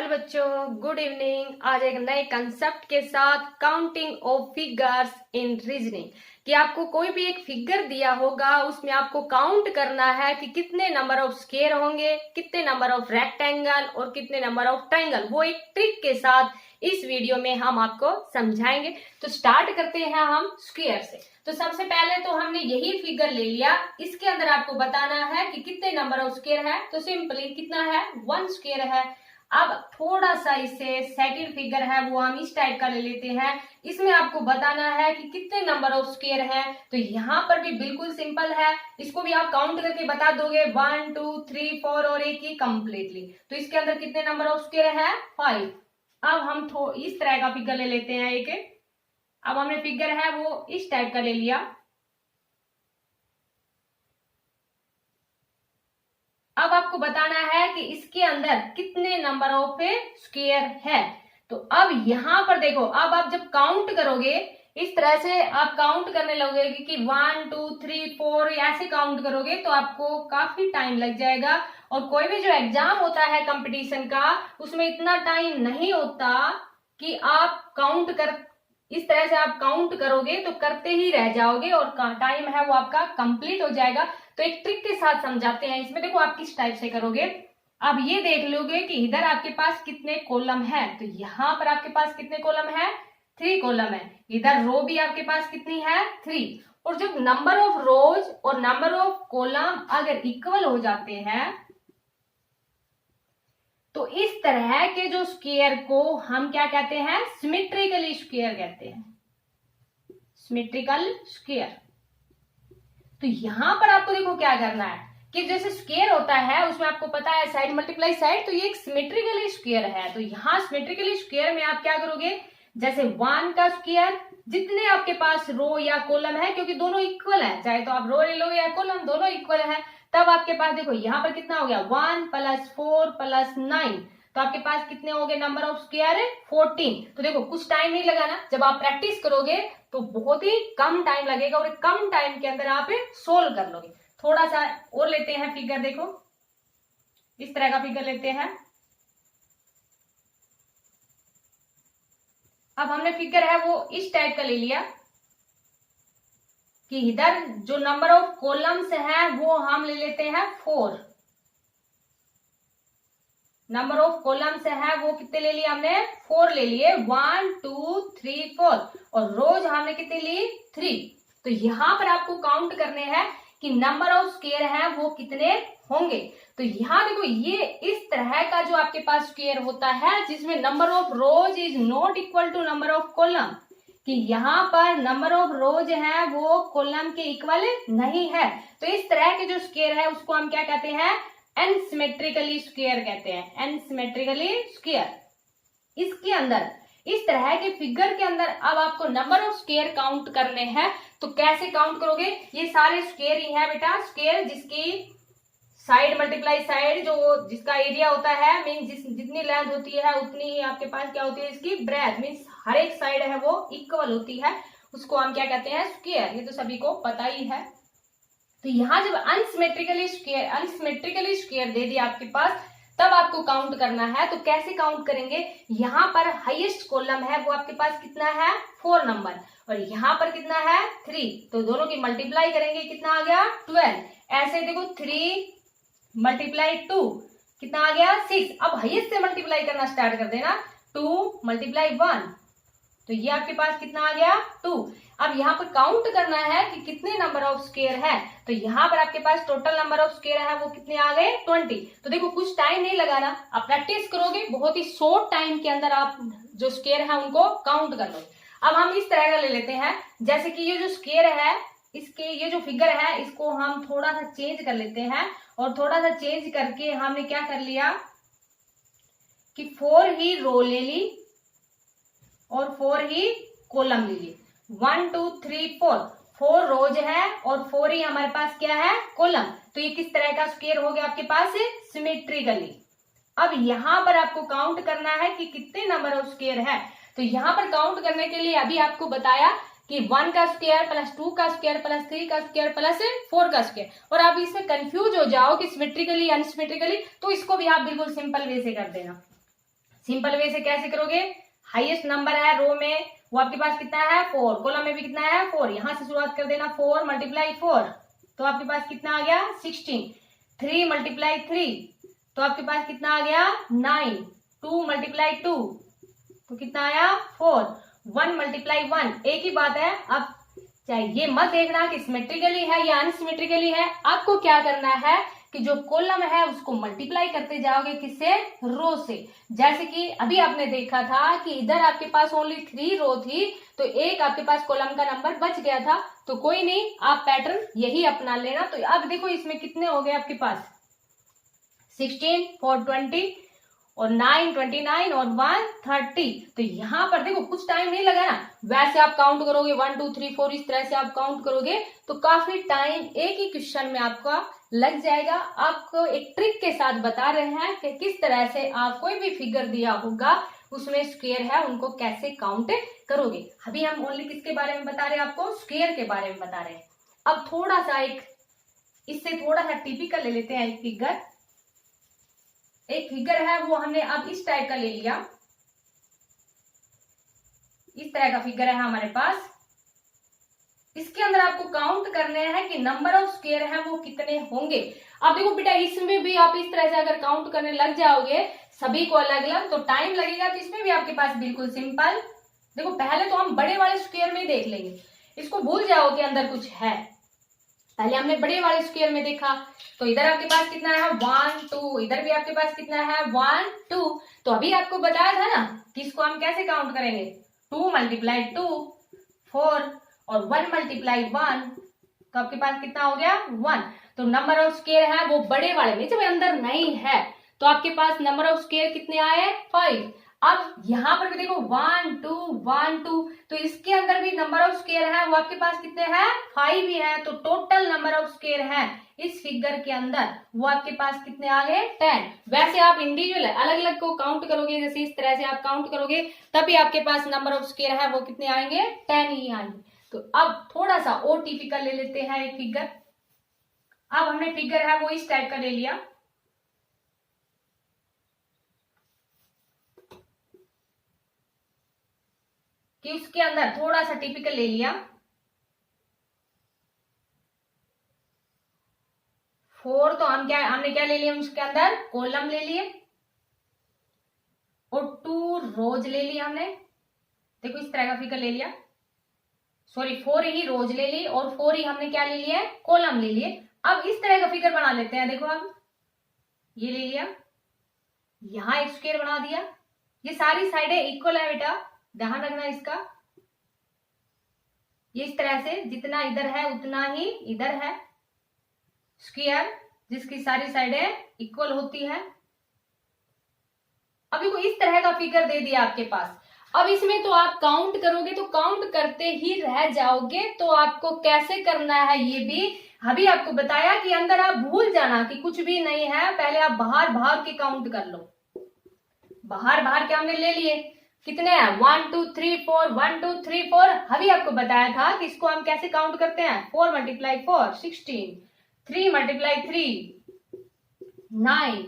बच्चों, good evening. आज एक नए कंसेप्ट के साथ counting of figures in reasoning कि आपको कोई भी एक फिगर दिया होगा, उसमें आपको काउंट करना है कि कितने नंबर ऑफ स्क्वायर होंगे, कितने नंबर ऑफ रेक्टेंगल और कितने नंबर ऑफ ट्रायंगल। वो एक ट्रिक के साथ इस वीडियो में हम आपको समझाएंगे। तो स्टार्ट करते हैं हम स्क्वायर से। तो सबसे पहले तो हमने यही फिगर ले लिया, इसके अंदर आपको बताना है कि कितने नंबर ऑफ स्क्वायर है। तो सिंपली कितना है, 1 स्क्वायर है। अब थोड़ा सा इससे सेकंड फिगर है वो हम इस टाइप का ले लेते हैं। इसमें आपको बताना है कि कितने नंबर ऑफ स्क्वायर है। तो यहाँ पर भी बिल्कुल सिंपल है, इसको भी आप काउंट करके बता दोगे 1 2 3 4 और एक ही कंप्लीटली। तो इसके अंदर कितने नंबर ऑफ स्क्वायर है, 5। अब हम इस तरह का फिगर ले लेते हैं एक। अब हमने फिगर है वो इस टाइप का ले लिया। अब आपको बताना है कि इसके अंदर कितने नंबर ऑफ स्क्वायर है। तो अब यहां पर देखो, अब आप जब काउंट करोगे इस तरह से आप काउंट करने लगोगे कि 1 2 3 4 ऐसे काउंट करोगे तो आपको काफी टाइम लग जाएगा। और कोई भी जो एग्जाम होता है कंपटीशन का, उसमें इतना टाइम नहीं होता कि आप काउंट कर, इस तरह से आप काउंट करोगे तो करते ही रह जाओगे और टाइम है वो आपका कंप्लीट हो जाएगा। तो एक ट्रिक के साथ समझाते हैं इसमें। देखो आप किस टाइप से करोगे। अब ये देख लोगे कि इधर आपके पास कितने कॉलम है। तो यहाँ पर आपके पास कितने कॉलम है, 3 कॉलम है। इधर रो भी आपके पास कितनी है, 3। और जब नंबर ऑफ रोज और नंबर ऑफ कॉलम अगर इक्वल हो जाते हैं तो इस तरह के जो स्क्वायर को हम क्या कहते हैं, सिमेट्रिकल स्क्वायर कहते हैं, सिमेट्रिकल स्क्वायर। तो यहां पर आपको देखो क्या करना है कि जैसे स्क्वायर होता है उसमें आपको पता है साइड मल्टीप्लाई साइड, तो ये एक सिमेट्रिकल स्क्वायर है। तो यहाँ सिमेट्रिकल स्क्वायर में आप क्या करोगे, जैसे 1 का स्क्वायर, जितने आपके पास रो या कॉलम है, क्योंकि दोनों इक्वल है, चाहे तो आप रो ले लो या कॉलम, दोनों इक्वल है, तब आपके पास देखो यहाँ पर कितना हो गया, 1 + 4 + 9। तो आपके पास कितने हो गए नंबर ऑफ स्क्वायर, 14। तो देखो कुछ टाइम नहीं लगाना, जब आप प्रैक्टिस करोगे तो बहुत ही कम टाइम लगेगा और कम टाइम के अंदर आप सोल्व कर लोगे। थोड़ा सा और लेते हैं फिगर, देखो इस तरह का फिगर लेते हैं। अब हमने फिगर है वो इस टाइप का ले लिया कि इधर जो नंबर ऑफ कॉलम्स है वो हम ले लेते हैं 4। नंबर ऑफ कॉलम्स है वो कितने ले लिए हमने, 4 ले लिए, 1 2 3 4। और रोज हमने कितने ली, 3। तो यहां पर आपको काउंट करने हैं कि नंबर ऑफ स्क्वायर है वो कितने होंगे। तो यहाँ देखो ये इस तरह का जो आपके पास स्क्वायर होता है जिसमें number of rows is not equal to number of column, कि यहाँ पर नंबर ऑफ रोज है वो कॉलम के इक्वल नहीं है। तो इस तरह के जो स्क्वायर है उसको हम क्या कहते हैं, एनसिमेट्रिकली स्क्वायर कहते हैं, एनसिमेट्रिकली स्क्वायर। इसके अंदर इस तरह के फिगर के अंदर अब आपको नंबर ऑफ स्क्वायर काउंट करने हैं। तो कैसे काउंट करोगे, ये सारे स्क्वायर ही है बेटा, स्क्वायर जिसकी साइड मल्टीप्लाई साइड, जो जिसका एरिया होता है, मीन जितनी लेंथ होती है उतनी ही आपके पास क्या होती है, इसकी ब्रेथ, मीन हर एक साइड है वो इक्वल होती है, उसको हम क्या कहते हैं, स्क्वायर। ये तो सभी को पता ही है। तो यहाँ जब अनसिमेट्रिकली स्क्वायर दे दिया आपके पास, तब आपको काउंट करना है। तो कैसे काउंट करेंगे, यहाँ पर हाईएस्ट कॉलम है वो आपके पास कितना है, 4 नंबर, और यहाँ पर कितना है, 3। तो दोनों की मल्टीप्लाई करेंगे, कितना आ गया, 12। ऐसे देखो 3 × 2 कितना आ गया, 6। अब हाईएस्ट से मल्टीप्लाई करना स्टार्ट कर देना, 2 × 1, तो ये आपके पास कितना आ गया, 2। अब यहाँ पर काउंट करना है कि कितने नंबर ऑफ स्क्वायर है। तो यहाँ पर आपके पास टोटल नंबर ऑफ स्क्वायर है वो कितने आ गए, 20। तो देखो कुछ टाइम नहीं लगाना, आप प्रैक्टिस करोगे बहुत ही शॉर्ट टाइम के अंदर आप जो स्क्वायर है उनको काउंट कर लो। अब हम इस तरह का ले लेते हैं, जैसे कि ये जो स्क्वायर है, इसके ये जो फिगर है इसको हम थोड़ा सा चेंज कर लेते हैं। और थोड़ा सा चेंज करके हमने क्या कर लिया कि 4 ही रो ले ली और 4 ही कॉलम ले ली। 1 2 3 4 रोज है और 4 ही हमारे पास क्या है, कॉलम। तो ये किस तरह का स्क्वायर हो गया आपके पास, सिमेट्रिकली। अब यहाँ पर आपको काउंट करना है कि कितने नंबर ऑफ स्क्वायर है। तो यहाँ पर काउंट करने के लिए अभी आपको बताया कि 1 का स्क्वायर + 2 का स्क्वायर + 3 का स्क्वायर + 4 का स्क्वायर। और आप इसमें कंफ्यूज हो जाओ कि सिमेट्रिकली अनसिमेट्रिकली, तो इसको भी आप बिल्कुल सिंपल वे से कर देना। सिंपल वे से कैसे करोगे, हाईएस्ट नंबर है रो में वो आपके पास कितना है 4, कॉलम में भी कितना है 4, यहां से शुरुआत कर देना 4 मल्टीप्लाई 4 तो आपके पास कितना आ गया 16, 3 मल्टीप्लाई 3 तो आपके पास कितना आ गया 9, 2 मल्टीप्लाई 2 तो कितना आया 4, 1 मल्टीप्लाई 1। एक ही बात है, अब चाहे ये मत देखना कि सिमेट्रिकली है या अनसिमेट्रिकली है, आपको क्या करना है कि जो कॉलम है उसको मल्टीप्लाई करते जाओगे किससे, रो से। जैसे कि अभी आपने देखा था कि इधर आपके पास ओनली 3 रो थी तो एक आपके पास कॉलम का नंबर बच गया था, तो कोई नहीं, आप पैटर्न यही अपना लेना। तो अब देखो इसमें कितने हो गए आपके पास 16, 4 20 और 9 29 और 1 30। तो यहाँ पर देखो कुछ टाइम नहीं लगा ना, वैसे आप काउंट करोगे 1 2 3 4 इस तरह से आप काउंट करोगे तो काफी टाइम एक ही क्वेश्चन में आपका लग जाएगा। आपको एक ट्रिक के साथ बता रहे हैं कि किस तरह से आप कोई भी फिगर दिया होगा उसमें स्क्वायर है उनको कैसे काउंट करोगे। अभी हम ओनली किसके बारे में बता रहे हैं, आपको स्क्वायर के बारे में बता रहे हैं। अब थोड़ा सा इससे थोड़ा सा टिपिकल ले लेते हैं। एक फिगर है वो हमने अब इस टाइप का ले लिया, इस तरह का फिगर है हमारे पास। इसके अंदर आपको काउंट करने हैं कि नंबर ऑफ स्क्वायर है वो कितने होंगे। अब देखो बेटा इसमें भी आप इस तरह से अगर काउंट करने लग जाओगे सभी को अलग अलग तो टाइम लगेगा, तो इसमें भी आपके पास बिल्कुल सिंपल। देखो पहले तो हम बड़े वाले स्क्वायर में ही देख लेंगे, इसको भूल जाओ कि अंदर कुछ है। पहले हमने बड़े वाले स्क्वायर में देखा तो इधर आपके पास कितना है 1 2, इधर भी आपके पास कितना है 1 2। तो अभी आपको बताया था ना कि इसको हम कैसे काउंट करेंगे, 2 मल्टीप्लाई 2 4 और 1 मल्टीप्लाई 1 तो आपके पास कितना हो गया 1। तो नंबर ऑफ स्क्वायर है वो बड़े वाले में, जब अंदर नहीं है तो आपके पास नंबर ऑफ स्क्वायर कितने आए 5। अब यहां पर भी देखो 1 2 1 2 तो इसके अंदर भी नंबर ऑफ स्क्वायर है वो आपके पास कितने हैं 5 ही है। तो टोटल नंबर ऑफ स्क्वायर है इस फिगर के अंदर वो आपके पास कितने आ गए 10। वैसे आप इंडिविजुअल अलग अलग को काउंट करोगे, जैसे इस तरह से आप काउंट करोगे तभी आपके पास नंबर ऑफ स्क्वायर है वो कितने आएंगे 10 ही आएंगे। तो अब थोड़ा सा और टिपिकल ले लेते हैं एक फिगर। अब हमने फिगर है वो इस टाइप का ले लिया, कि उसके अंदर थोड़ा सा टिपिकल ले लिया 4 तो हमने क्या ले लिया उसके अंदर कॉलम ले लिए और 2 रोज ले लिया हमने। देखो इस तरह का फिगर ले लिया, सॉरी 4 ही रोज ले ली और 4 ही हमने क्या ले लिया कॉलम ले लिए। अब इस तरह का फिगर बना लेते हैं। देखो अब ये ले लिया, यहां एक स्क्वायर बना दिया, ये सारी साइडें इक्वल है बेटा, ध्यान रखना इसका। ये इस तरह से जितना इधर है उतना ही इधर है स्क्वायर जिसकी सारी साइडें इक्वल होती है। अभी को इस तरह का फिगर दे दिया आपके पास। अब इसमें तो आप काउंट करोगे तो काउंट करते ही रह जाओगे, तो आपको कैसे करना है ये भी अभी आपको बताया कि अंदर आप भूल जाना कि कुछ भी नहीं है, पहले आप बाहर बाहर के काउंट कर लो। बाहर बाहर के हमने ले लिए कितने हैं 1 2 3 4 1 2 3 4। अभी आपको बताया था कि इसको हम कैसे काउंट करते हैं 4 मल्टीप्लाई 4 16, 3 मल्टीप्लाई 3 9,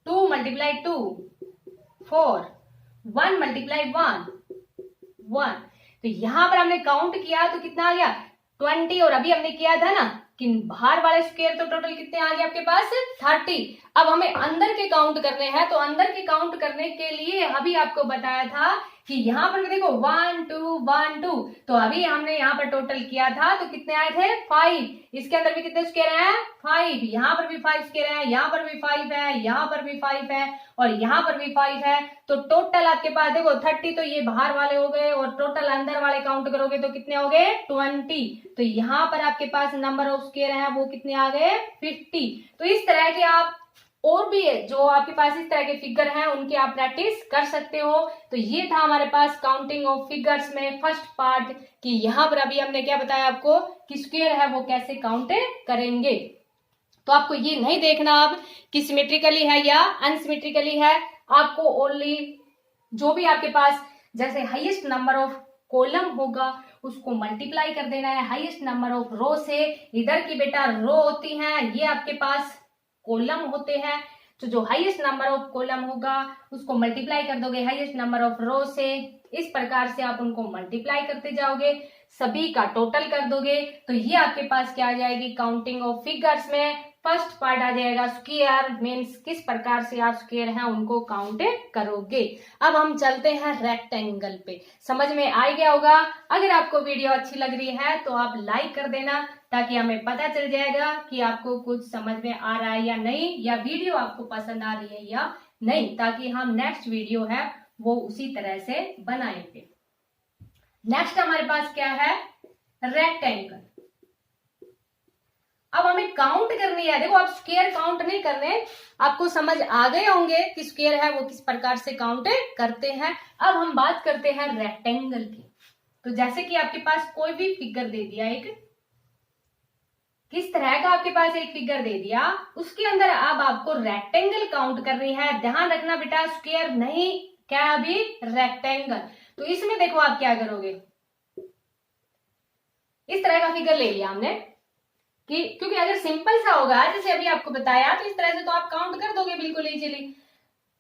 2 मल्टीप्लाई 2 4, 1 मल्टीप्लाई 1 1। तो यहां पर हमने काउंट किया तो कितना आ गया 20 और अभी हमने किया था ना कि बाहर वाले स्क्वायर तो टोटल कितने आ गए आपके पास 30। अब हमें अंदर के काउंट करने हैं, तो अंदर के काउंट करने के लिए अभी आपको बताया था कि यहाँ पर देखो 1 2 1 2 तो अभी हमने यहाँ पर टोटल किया था तो कितने आए थे 5। इसके अंदर भी कितने स्क्वायर हैं 5, यहाँ पर भी 5 स्क्वायर है, यहाँ पर भी 5 है, यहाँ पर भी 5 है और यहाँ पर भी 5 है। तो टोटल आपके पास देखो 30 तो ये बाहर वाले हो गए और टोटल अंदर वाले काउंट करोगे तो कितने हो गए 20। तो यहाँ पर आपके पास नंबर ऑफ स्क्वायर है वो कितने आ गए 50। तो इस तरह के आप और भी जो आपके पास इस तरह के फिगर हैं उनकी आप प्रैक्टिस कर सकते हो। तो ये था हमारे पास काउंटिंग ऑफ फिगर्स में फर्स्ट पार्ट कि यहाँ पर अभी हमने क्या बताया आपको कि स्क्वायर है वो कैसे काउंट करेंगे। तो आपको ये नहीं देखना अब कि सिमेट्रिकली है या अनसिमेट्रिकली है, आपको ओनली जो भी आपके पास जैसे हाईएस्ट नंबर ऑफ कॉलम होगा उसको मल्टीप्लाई कर देना है हाईएस्ट नंबर ऑफ रो से। इधर की बेटा रो होती हैं, ये आपके पास कॉलम होते हैं। तो जो हाईएस्ट नंबर ऑफ कॉलम होगा उसको मल्टीप्लाई कर दोगे हाईएस्ट नंबर ऑफ रो से। इस प्रकार से आप उनको मल्टीप्लाई करते जाओगे, सभी का टोटल कर दोगे, तो ये आपके पास क्या आ जाएगी काउंटिंग ऑफ फिगर्स में फर्स्ट पार्ट आ जाएगा स्क्वायर, मीन्स किस प्रकार से आप स्क्वायर हैं उनको काउंट करोगे। अब हम चलते हैं रेक्टेंगल पे। समझ में आ गया होगा। अगर आपको वीडियो अच्छी लग रही है तो आप लाइक कर देना, ताकि हमें पता चल जाएगा कि आपको कुछ समझ में आ रहा है या नहीं, या वीडियो आपको पसंद आ रही है या नहीं, ताकि हम नेक्स्ट वीडियो है वो उसी तरह से बनाएंगे। नेक्स्ट हमारे पास क्या है, रेक्टेंगल। अब हमें काउंट करनी है। देखो आप स्क्वायर काउंट नहीं करने, आपको समझ आ गए होंगे कि स्क्वायर है वो किस प्रकार से काउंट करते हैं। अब हम बात करते हैं रेक्टेंगल की। तो जैसे कि आपके पास कोई भी फिगर दे दिया, एक किस तरह का आपके पास एक फिगर दे दिया, उसके अंदर अब आपको रेक्टेंगल काउंट करनी है। ध्यान रखना बेटा, स्क्वायर नहीं, क्या अभी रेक्टेंगल। तो इसमें देखो आप क्या करोगे, इस तरह का फिगर ले लिया हमने कि क्योंकि अगर सिंपल सा होगा जैसे अभी आपको बताया तो इस तरह से तो आप काउंट कर दोगे बिल्कुल इजीली।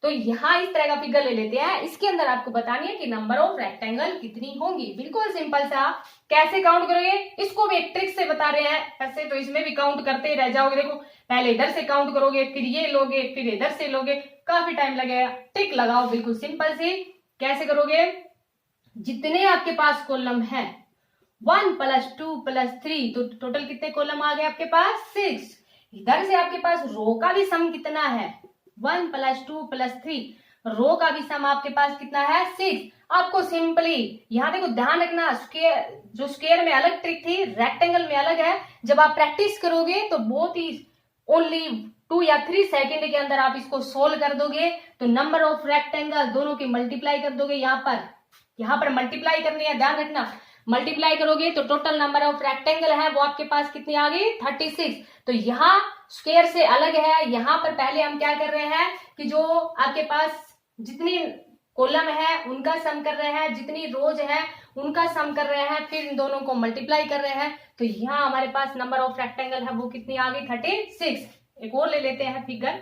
तो यहाँ इस तरह का फिगर ले लेते हैं, इसके अंदर आपको बतानी है कि नंबर ऑफ रेक्टेंगल कितनी होंगी। बिल्कुल सिंपल सा। कैसे काउंट करोगे, इसको भी एक ट्रिक से बता रहे हैं। ऐसे तो इसमें भी काउंट करते रह जाओगे। देखो पहले इधर से काउंट करोगे, फिर ये लोगे, फिर इधर से लोगे, काफी टाइम लगेगा। ट्रिक लगाओ बिल्कुल सिंपल सी। कैसे करोगे, जितने आपके पास कॉलम है 1 + 2 + 3, तो टोटल कितने कॉलम आ गए आपके पास 6। इधर से आपके पास रो का भी सम कितना है 1 + 2 + 3, रो का भी सम आपके पास कितना है 6। आपको सिंपली यहाँ देखो ध्यान रखना, स्क्वायर जो स्क्वायर में अलग ट्रिक थी, रेक्टेंगल में अलग है। जब आप प्रैक्टिस करोगे तो बहुत ही ओनली 2 या 3 सेकेंड के अंदर आप इसको सोल्व कर दोगे। तो नंबर ऑफ रेक्टेंगल दोनों की मल्टीप्लाई कर दोगे। यहाँ पर मल्टीप्लाई करनी है, ध्यान रखना। मल्टीप्लाई करोगे तो टोटल नंबर ऑफ रेक्टेंगल है वो आपके पास कितनी आ गई 36। तो यहाँ स्क्वायर से अलग है। यहाँ पर पहले हम क्या कर रहे हैं कि जो आपके पास जितनी कॉलम है उनका सम कर रहे हैं, जितनी रोज है उनका सम कर रहे हैं, फिर इन दोनों को मल्टीप्लाई कर रहे हैं। तो यहाँ हमारे पास नंबर ऑफ रेक्टेंगल है वो कितनी आ गई 36। एक और ले लेते हैं फिगर।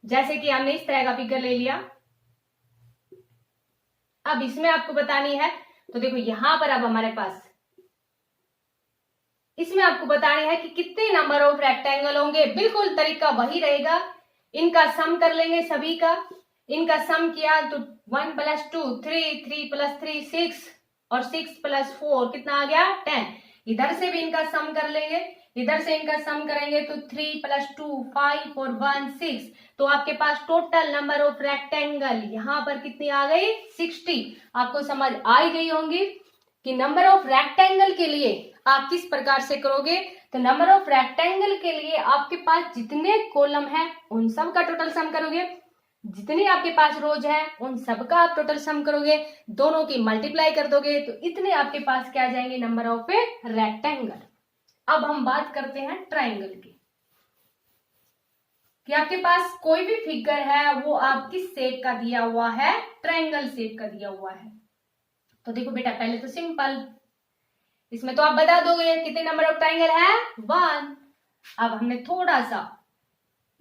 जैसे कि हमने इस तरह का फिगर ले लिया, अब इसमें आपको बतानी है। तो देखो यहां पर अब हमारे पास इसमें आपको बतानी है कि कितने नंबर ऑफ रेक्टेंगल होंगे। बिल्कुल तरीका वही रहेगा, इनका सम कर लेंगे सभी का। इनका सम किया तो 1 + 2 3, 3 + 3 6, और 6 + 4 कितना आ गया 10। इधर से भी इनका सम कर लेंगे, इधर से इनका सम करेंगे तो 3 + 2 5 और 1 6। तो आपके पास टोटल नंबर ऑफ रेक्टेंगल यहाँ पर कितनी आ गई 60। आपको समझ आ ही गई होंगी कि नंबर ऑफ रेक्टेंगल के लिए आप किस प्रकार से करोगे। तो नंबर ऑफ रेक्टेंगल के लिए आपके पास जितने कॉलम है उन सब का टोटल सम करोगे, जितनी आपके पास रोज है उन सब का आप टोटल सम करोगे, दोनों की मल्टीप्लाई कर दोगे, तो इतने आपके पास क्या आ जाएंगे नंबर ऑफ रेक्टेंगल। अब हम बात करते हैं ट्राइंगल की, कि आपके पास कोई भी फिगर है वो आप किस शेप का दिया हुआ है, ट्राइंगल शेप का दिया हुआ है। तो देखो बेटा पहले तो सिंपल, इसमें तो आप बता दोगे कितने नंबर ऑफ ट्राइंगल है 1। अब हमने थोड़ा सा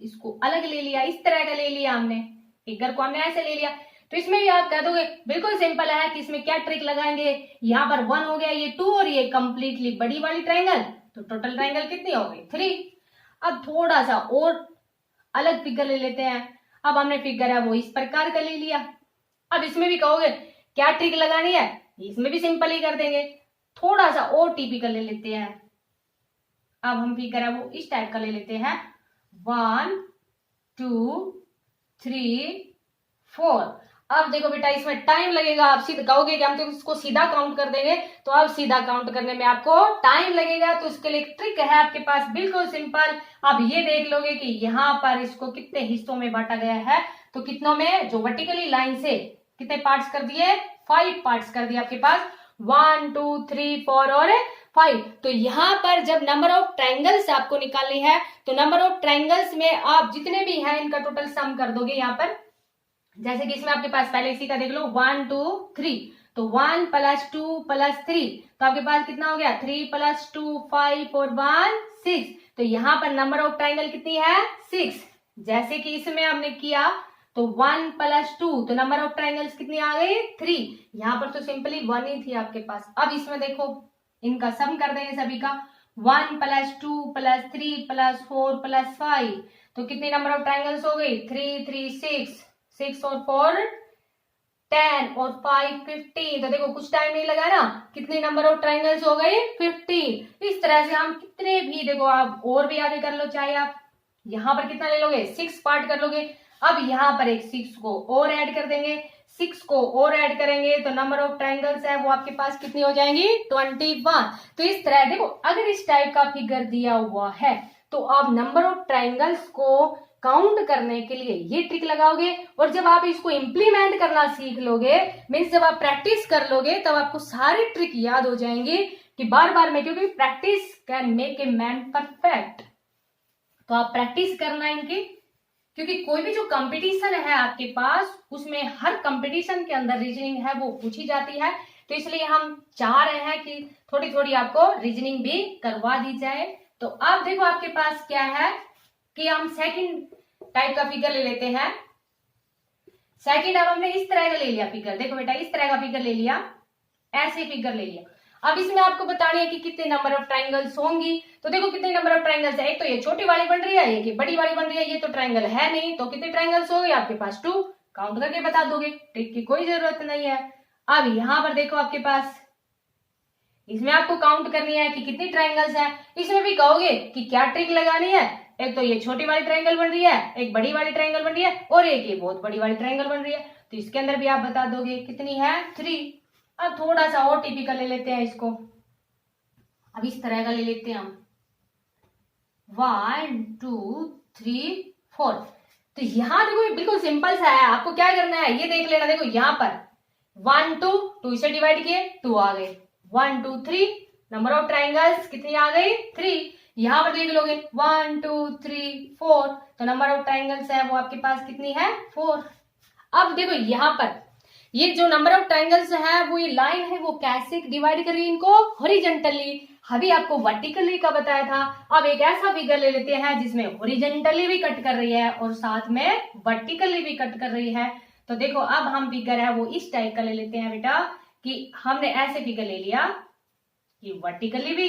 इसको अलग ले लिया, इस तरह का ले लिया हमने, फिगर को हमने ऐसे ले लिया। तो इसमें भी आप कह दोगे बिल्कुल सिंपल है कि इसमें क्या ट्रिक लगाएंगे, यहाँ पर 1 हो गया, ये 2 और ये कंप्लीटली बड़ी वाली ट्राइंगल, तो टोटल ट्राइंगल कितनी हो गई 3। अब थोड़ा सा और अलग फिगर ले लेते हैं। अब हमने फिगर है वो इस प्रकार का ले लिया। अब इसमें भी कहोगे क्या ट्रिक लगानी है, इसमें भी सिंपल ही कर देंगे। थोड़ा सा और टिपिकल ले लेते हैं। अब हम फिगर है वो इस टाइप का ले लेते हैं 1 2 3 4। अब देखो बेटा इसमें टाइम लगेगा, आप सीधा कहोगे कि हम तो इसको सीधा काउंट कर देंगे, तो अब सीधा काउंट करने में आपको टाइम लगेगा। तो इसके लिए एक ट्रिक है आपके पास बिल्कुल सिंपल। आप ये देख लोगे कि यहाँ पर इसको कितने हिस्सों में बांटा गया है। तो कितनों में, जो वर्टिकली लाइन से कितने पार्ट्स कर दिए 5 पार्ट्स कर दिए आपके पास 1 2 3 4 और 5। तो यहाँ पर जब नंबर ऑफ ट्राइंगल्स आपको निकालनी है तो नंबर ऑफ ट्राइंगल्स में आप जितने भी हैं इनका टोटल सम कर दोगे। यहाँ पर जैसे कि इसमें आपके पास पहले इसी का देख लो 1 2 3, तो 1 + 2 + 3, तो आपके पास कितना हो गया 3 + 2 5 और 1 6। तो यहाँ पर नंबर ऑफ ट्राइंगल कितनी है 6। जैसे कि इसमें हमने किया तो 1 + 2, तो नंबर ऑफ ट्राइंगल्स कितनी आ गई 3। यहाँ पर तो सिंपली 1 ही थी आपके पास। अब इसमें देखो इनका सम कर देंगे सभी का, 1 + 2 + 3 + 4 + 5, तो कितनी नंबर ऑफ ट्राइंगल्स हो गई 3 3 6, 6 और 4 10 और 5 15। तो देखो कुछ टाइम नहीं लगा ना, कितनी नंबर ऑफ ट्राइंगल्स हो गई 15। इस तरह से हम कितने भी, देखो आप और भी आगे कर लो, चाहे आप यहाँ पर कितना ले लोगे 6 पार्ट कर लोगे। अब यहाँ पर एक 6 को और ऐड कर देंगे, 6 को और ऐड करेंगे तो नंबर ऑफ ट्राइंगल्स है वो आपके पास कितनी हो जाएंगी 21। तो इस तरह देखो अगर इस टाइप का फिगर दिया हुआ है तो आप नंबर ऑफ ट्राइंगल्स को काउंट करने के लिए ये ट्रिक लगाओगे, और जब आप इसको इम्प्लीमेंट करना सीख लोगे, मीन्स जब आप प्रैक्टिस कर लोगे, तब आपको सारी ट्रिक याद हो जाएंगी कि बार बार में, क्योंकि practice can make a man perfect. तो आप प्रैक्टिस करना इनकी, क्योंकि कोई भी जो कंपटीशन है आपके पास उसमें हर कंपटीशन के अंदर रीजनिंग है वो पूछी जाती है। तो इसलिए हम चाह रहे हैं कि थोड़ी थोड़ी आपको रीजनिंग भी करवा दी जाए। तो अब देखो आपके पास क्या है कि हम सेकंड टाइप का फिगर ले लेते हैं। सेकंड अब हमने इस तरह का ले लिया फिगर, देखो बेटा इस तरह का फिगर ले लिया, ऐसे फिगर ले लिया। अब इसमें आपको बतानी है कि कितने नंबर ऑफ ट्राइंगल्स होंगी। तो देखो कितने नंबर ऑफ ट्राइंगल्स है, एक तो ये छोटी वाली बन रही है, एक ये बड़ी वाली बन रही है, ये तो ट्राइंगल है नहीं, तो कितने ट्राइंगल्स हो गए आपके पास 2, काउंट करके बता दोगे, ट्रिक की कोई जरूरत नहीं है। अब यहाँ पर देखो आपके पास, इसमें आपको काउंट करनी है कि कितनी ट्राइंगल्स है। इसमें भी कहोगे कि क्या ट्रिक लगानी है, एक तो ये छोटी वाली ट्राइंगल बन रही है, एक बड़ी वाली ट्राइंगल बन रही है, और एक ये बहुत बड़ी वाली ट्राइंगल बन रही है, तो इसके अंदर भी आप बता दोगे कितनी है 3। अब थोड़ा सा और टिपिकल ले लेते हैं इसको, अब इस तरह का ले लेते हैं हम 1 2 3 4। तो यहां देखो बिल्कुल सिंपल सा है, आपको क्या करना है ये देख लेना। देखो यहाँ पर 1 2 2 से डिवाइड किए 2 आ गए, 1 2 3 नंबर ऑफ ट्राइंगल्स कितनी आ गई 3। यहाँ पर देख लोगे 1 2 3 4, तो नंबर ऑफ ट्राइंगल्स है वो आपके पास कितनी है 4। अब देखो यहाँ पर ये जो नंबर ऑफ ट्राइंगल्स है वो ये लाइन है वो कैसे डिवाइड कर रही है इनको, हॉरिजॉन्टली। अभी आपको वर्टिकली का बताया था। अब एक ऐसा फिगर ले लेते हैं जिसमें हॉरिजॉन्टली भी कट कर रही है और साथ में वर्टिकली भी कट कर रही है। तो देखो अब हम फिगर है वो इस टाइप का ले लेते हैं बेटा, कि हमने ऐसे फिगर ले लिया कि वर्टिकली भी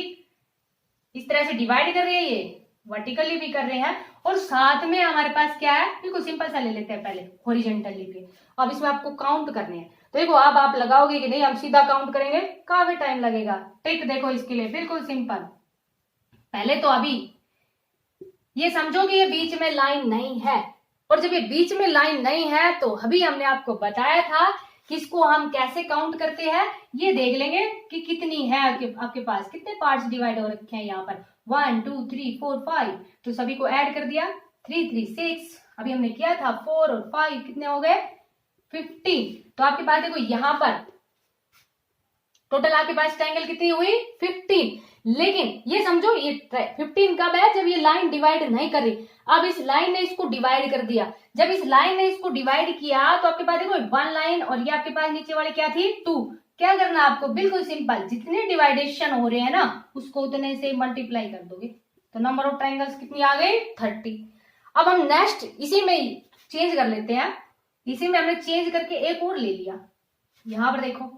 इस तरह से डिवाइड कर रही है, ये वर्टिकली भी कर रहे हैं, और साथ में हमारे पास क्या है, बिल्कुल सिंपल सा ले लेते हैं पहले हॉरिजॉन्टली भी। अब इसमें आपको काउंट करने हैं, तो देखो अब आप लगाओगे कि नहीं, हम सीधा काउंट करेंगे, काफी टाइम लगेगा। ट्रिक देखो इसके लिए बिल्कुल सिंपल। पहले तो अभी ये समझो कि ये बीच में लाइन नहीं है, और जब ये बीच में लाइन नहीं है तो अभी हमने आपको बताया था कि इसको हम कैसे काउंट करते हैं। ये देख लेंगे कि कितनी है आपके पास, कितने पार्ट्स डिवाइड हो रखे हैं यहाँ पर 1 2 3 4 5, तो सभी को ऐड कर दिया 3 3 6। अभी हमने किया था 4 और 5 कितने हो गए 15। तो आपके पास देखो यहाँ पर टोटल आपके पास ट्रायंगल कितनी हुई 15। लेकिन ये समझो ये 15 कब है, जब ये लाइन डिवाइड नहीं कर रही। अब इस लाइन ने इसको डिवाइड कर दिया, जब इस लाइन ने इसको डिवाइड किया तो आपके पास देखो 1 लाइन, और ये आपके पास नीचे वाली क्या थी 2। क्या करना आपको, बिल्कुल सिंपल, जितने डिवाइडेशन हो रहे हैं ना उसको उतने से मल्टीप्लाई कर दोगे, तो नंबर ऑफ ट्रायंगल्स कितनी आ गई 30। अब हम नेक्स्ट इसी में चेंज कर लेते हैं, इसी में हमने चेंज करके एक और ले लिया। यहां पर देखो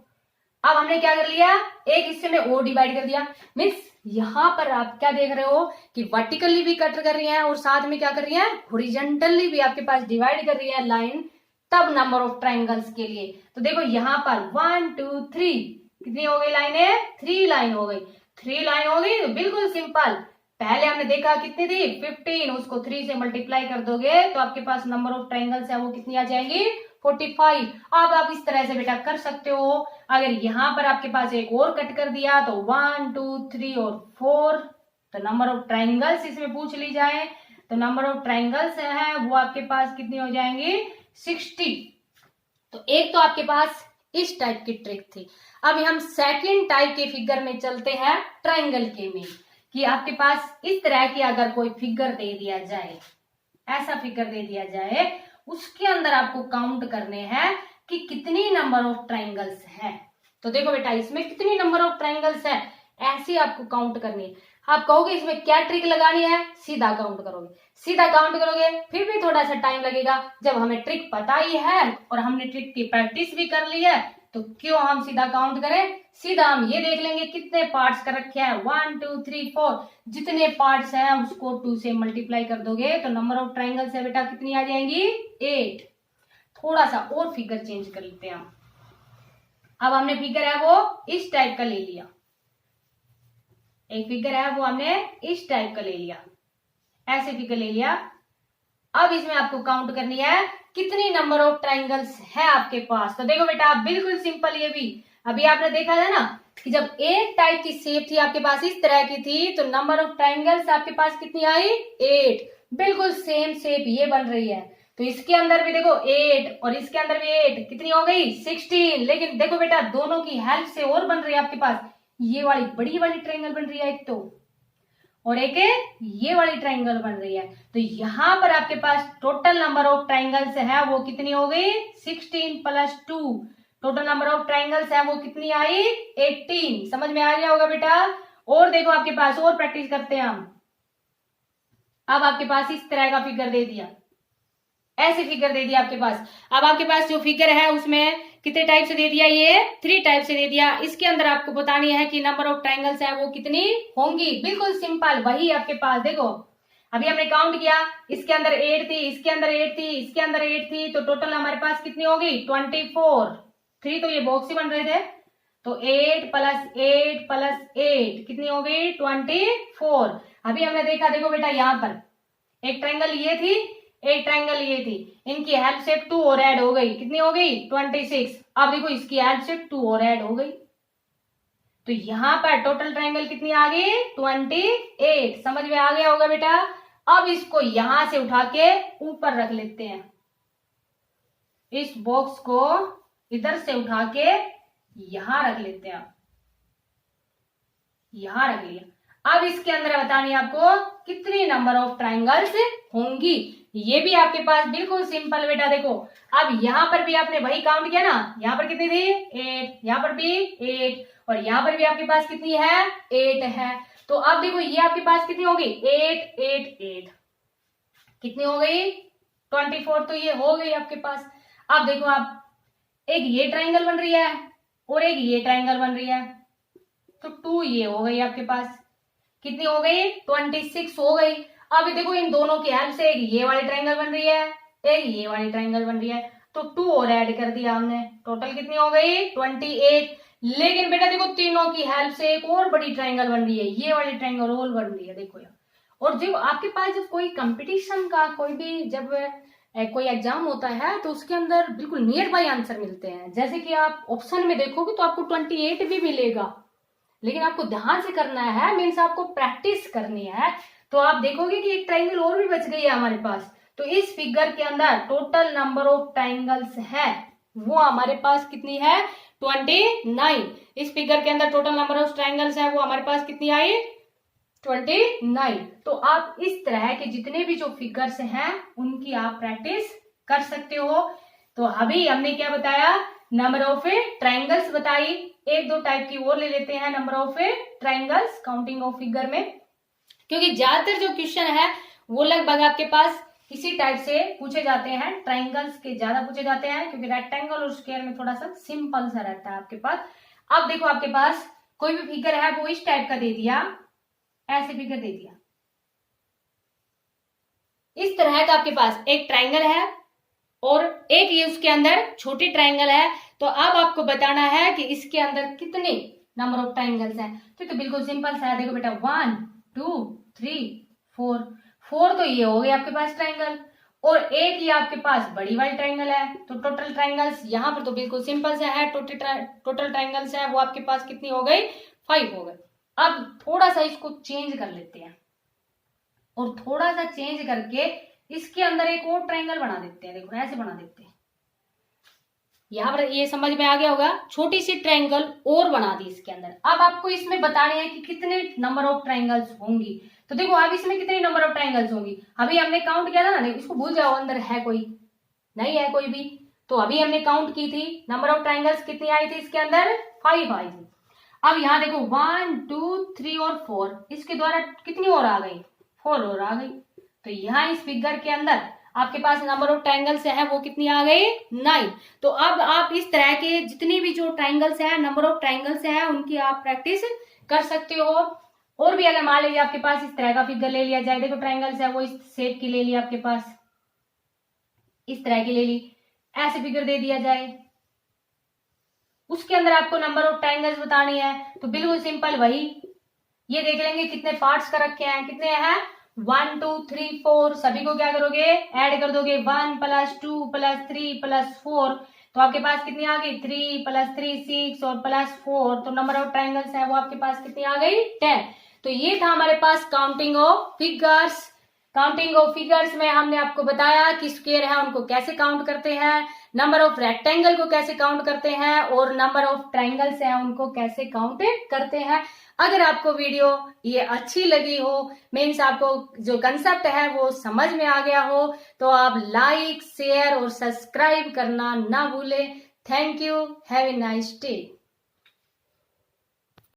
अब हमने क्या कर लिया, एक हिस्से में और डिवाइड कर दिया। मीन्स यहां पर आप क्या देख रहे हो कि वर्टिकली भी कट कर रही है और साथ में क्या कर रही है हॉरिजॉन्टली भी आपके पास डिवाइड कर रही है लाइन, तब नंबर ऑफ ट्रायंगल्स के लिए। तो देखो यहाँ पर 1 2 3 कितनी हो गई लाइनें, 3 लाइन हो गई, 3 लाइन हो गई। तो बिल्कुल सिंपल, पहले हमने देखा कितनी थी 15, उसको 3 से मल्टीप्लाई कर दोगे तो आपके पास नंबर ऑफ ट्रायंगल्स है वो कितनी आ जाएंगी 45। अब आप इस तरह से बेटा कर सकते हो। अगर यहाँ पर आपके पास एक और कट कर दिया तो 1 2 3 और 4, तो नंबर ऑफ ट्रायंगल्स इसमें पूछ ली जाए तो नंबर ऑफ ट्रायंगल्स है वो आपके पास कितनी हो जाएंगी 60। तो एक तो आपके पास इस टाइप की ट्रिक थी। अब हम सेकंड टाइप के फिगर में चलते हैं ट्रायंगल के में, कि आपके पास इस तरह की अगर कोई फिगर दे दिया जाए, ऐसा फिगर दे दिया जाए, उसके अंदर आपको काउंट करने हैं कि कितनी नंबर ऑफ ट्रायंगल्स है। तो देखो बेटा इसमें कितनी नंबर ऑफ ट्रायंगल्स है, ऐसे आपको काउंट करनी है। आप कहोगे इसमें क्या ट्रिक लगानी है, सीधा काउंट करोगे, सीधा काउंट करोगे, फिर भी थोड़ा सा टाइम लगेगा। जब हमें ट्रिक पता ही है और हमने ट्रिक की प्रैक्टिस भी कर ली है तो क्यों हम सीधा काउंट करें। सीधा हम ये देख लेंगे कितने पार्ट्स कर रखे हैं, 1 2 3 4, जितने पार्ट्स हैं उसको 2 से मल्टीप्लाई कर दोगे तो नंबर ऑफ ट्राइंगल्स है बेटा कितनी आ जाएंगी, 8। थोड़ा सा और फिगर चेंज कर लेते हैं हम। अब हमने फिगर है वो इस टाइप का ले लिया, एक फिगर है वो हमने इस टाइप का ले लिया, ऐसे फिगर ले लिया। अब इसमें आपको काउंट करनी है कितनी नंबर ऑफ ट्राइंगल्स है आपके पास। तो देखो बेटा बिल्कुल सिंपल, ये भी अभी आपने देखा था ना कि जब एक टाइप की शेप थी आपके पास, इस तरह की थी, तो नंबर ऑफ ट्राइंगल्स आपके पास कितनी आई, 8। बिल्कुल सेम शेप ये बन रही है, तो इसके अंदर भी देखो 8 और इसके अंदर भी 8, कितनी हो गई 16। लेकिन देखो बेटा दोनों की हेल्प से और बन रही है आपके पास, ये वाली बड़ी वाली ट्राइंगल बन रही है एक तो, और एक ये वाली ट्राइंगल बन रही है। तो यहां पर आपके पास टोटल नंबर ऑफ ट्राइंगल्स है वो कितनी हो गई, 16 + 2। टोटल नंबर ऑफ ट्राइंगल्स है वो कितनी आई, 18। समझ में आ गया होगा बेटा। और देखो आपके पास और प्रैक्टिस करते हैं हम। अब आपके पास इस तरह का फिगर दे दिया, ऐसे फिगर दे दिया आपके पास। अब आपके पास जो फिगर है उसमें कितने टाइप से दे दिया, ये 3 टाइप से दे दिया। इसके अंदर आपको बतानी है कि नंबर ऑफ ट्राइंगल्स है वो कितनी होंगी। बिल्कुल सिंपल वही आपके पास, देखो अभी हमने काउंट किया, इसके अंदर 8 थी, इसके अंदर 8 थी, इसके अंदर 8 थी, तो टोटल हमारे पास कितनी होगी 24। 3 तो ये बॉक्स ही बन रहे थे, तो 8 + 8 + 8 कितनी हो गई 24। अभी हमने देखा, देखो बेटा यहाँ पर एक ट्राइंगल ये थी, एक ट्राइंगल ये थी, इनकी हेल्प से 2 और ऐड हो गई, कितनी हो गई 26। अब देखो इसकी हेल्प से 2 और ऐड हो गई, तो यहां पर टोटल ट्राइंगल कितनी आ गई 28। समझ में आ गया होगा बेटा। अब इसको यहां से उठा के ऊपर रख लेते हैं, इस बॉक्स को इधर से उठा के यहां रख लेते हैं, यहां रख लिया। अब इसके अंदर बतानी है आपको कितनी नंबर ऑफ ट्राइंगल्स होंगी। ये भी आपके पास बिल्कुल सिंपल बेटा। देखो अब यहां पर भी आपने वही काउंट किया ना, यहां पर कितनी थी 8, यहां पर भी 8, और यहां पर भी आपके पास कितनी है 8 है। तो अब देखो ये आपके पास कितनी होगी 8 8 8, कितनी हो गई 24। तो ये हो गई आपके पास। अब देखो आप, एक ये ट्राइंगल बन रही है और एक ये ट्राइंगल बन रही है, तो 2 ये हो गई आपके पास, कितनी हो गई 26 हो गई। अब देखो इन दोनों की हेल्प से एक ये वाली ट्राइंगल बन रही है, एक ये वाली ट्राइंगल बन रही है, तो 2 और ऐड कर दिया हमने, टोटल कितनी हो गई 28। लेकिन बेटा देखो तीनों की हेल्प से एक और बड़ी ट्राइंगल बन रही है, ये वाली ट्राइंगल और बन रही है, देखो यार। और जब आपके पास जब कोई कंपटीशन का कोई भी जब कोई एग्जाम होता है तो उसके अंदर बिल्कुल नियर बाय आंसर मिलते हैं। जैसे कि आप ऑप्शन में देखोगे तो आपको 28 भी मिलेगा, लेकिन आपको ध्यान से करना है, मीन्स आपको प्रैक्टिस करनी है। तो आप देखोगे कि एक ट्राइंगल और भी बच गई है हमारे पास। तो इस फिगर के अंदर टोटल नंबर ऑफ ट्राइंगल्स है वो हमारे पास कितनी है 29। इस फिगर के अंदर टोटल नंबर ऑफ ट्राइंगल्स है वो हमारे पास कितनी आई 29। तो आप इस तरह के जितने भी जो फिगर्स हैं उनकी आप प्रैक्टिस कर सकते हो। तो अभी हमने क्या बताया, नंबर ऑफ ट्राइंगल्स बताई। एक दो टाइप की और ले लेते हैं number of triangles counting of figure में, क्योंकि ज्यादातर जो क्वेश्चन है वो लगभग आपके पास इसी टाइप से पूछे जाते हैं। ट्राइंगल्स के ज्यादा पूछे जाते हैं क्योंकि रेक्टेंगल और स्क्वायर में थोड़ा सा सिंपल सा रहता है आपके पास। अब देखो आपके पास कोई भी फिगर है वो इस टाइप का दे दिया, ऐसे फिगर दे दिया, इस तरह का आपके पास एक ट्राइंगल है और एक ये उसके अंदर छोटी ट्राइंगल है। तो अब आपको बताना है कि इसके अंदर कितने नंबर ऑफ ट्राइंगल्स हैं। तो बिल्कुल सिंपल सा है, देखो बेटा 1 2 3 4, 4 तो ये हो गए आपके पास ट्राइंगल, और एक ये आपके पास बड़ी वाली ट्राइंगल है। तो टोटल ट्राइंगल्स यहाँ पर तो बिल्कुल सिंपल सा है, टोटल ट्राइंगल्स है वो आपके पास कितनी हो गई 5 हो गए। अब थोड़ा सा इसको चेंज कर लेते हैं और थोड़ा सा चेंज करके इसके अंदर एक और ट्राइंगल बना देते हैं। देखो ऐसे बना देते हैं, यहाँ पर ये समझ में आ गया होगा, छोटी सी ट्राइंगल और बना दी इसके अंदर। अब आपको इसमें बताने हैं कि कितने नंबर ऑफ ट्राइंगल्स होंगी। तो देखो अब इसमें कितने नंबर ऑफ ट्राइंगल्स होंगी, अभी हमने काउंट किया था ना, इसको भूल जाओ अंदर है कोई नहीं है कोई भी। तो अभी हमने काउंट की थी, नंबर ऑफ ट्राइंगल्स कितनी आई थी इसके अंदर 5 आई थी। अब यहाँ देखो 1 2 3 और 4, इसके द्वारा कितनी और आ गई, 4 और आ गई। तो यहाँ इस फिगर के अंदर आपके पास नंबर ऑफ ट्रायंगल्स है वो कितनी आ गई, 9। तो अब आप इस तरह के जितनी भी जो ट्रायंगल्स है, नंबर ऑफ ट्रायंगल्स है, उनकी आप प्रैक्टिस कर सकते हो। और भी अगर मान लीजिए आपके पास इस तरह का फिगर ले लिया जाए, देखो ट्रायंगल्स है वो इस शेप की ले ली, आपके पास इस तरह की ले ली, ऐसे फिगर दे दिया जाए, उसके अंदर आपको नंबर ऑफ ट्रायंगल्स बतानी है, तो बिल्कुल सिंपल वही, ये देख लेंगे कितने पार्ट्स कर रखे हैं, कितने हैं 1 2 3 4, सभी को क्या करोगे, ऐड कर दोगे, 1 + 2 + 3 + 4, तो आपके पास कितनी आ गई, 3 + 3 6 और +4, तो नंबर ऑफ ट्रायंगल्स है वो आपके पास कितनी आ गई, 10। तो ये था हमारे पास counting of figures. Counting of figures में हमने आपको बताया कि स्क्वायर है उनको कैसे काउंट करते हैं, नंबर ऑफ रेक्टेंगल को कैसे काउंट करते हैं, और नंबर ऑफ ट्रायंगल्स है उनको कैसे काउंट करते हैं। अगर आपको वीडियो ये अच्छी लगी हो, मीन्स आपको जो कंसेप्ट है वो समझ में आ गया हो, तो आप लाइक शेयर और सब्सक्राइब करना ना भूलें। Thank you, have a nice day.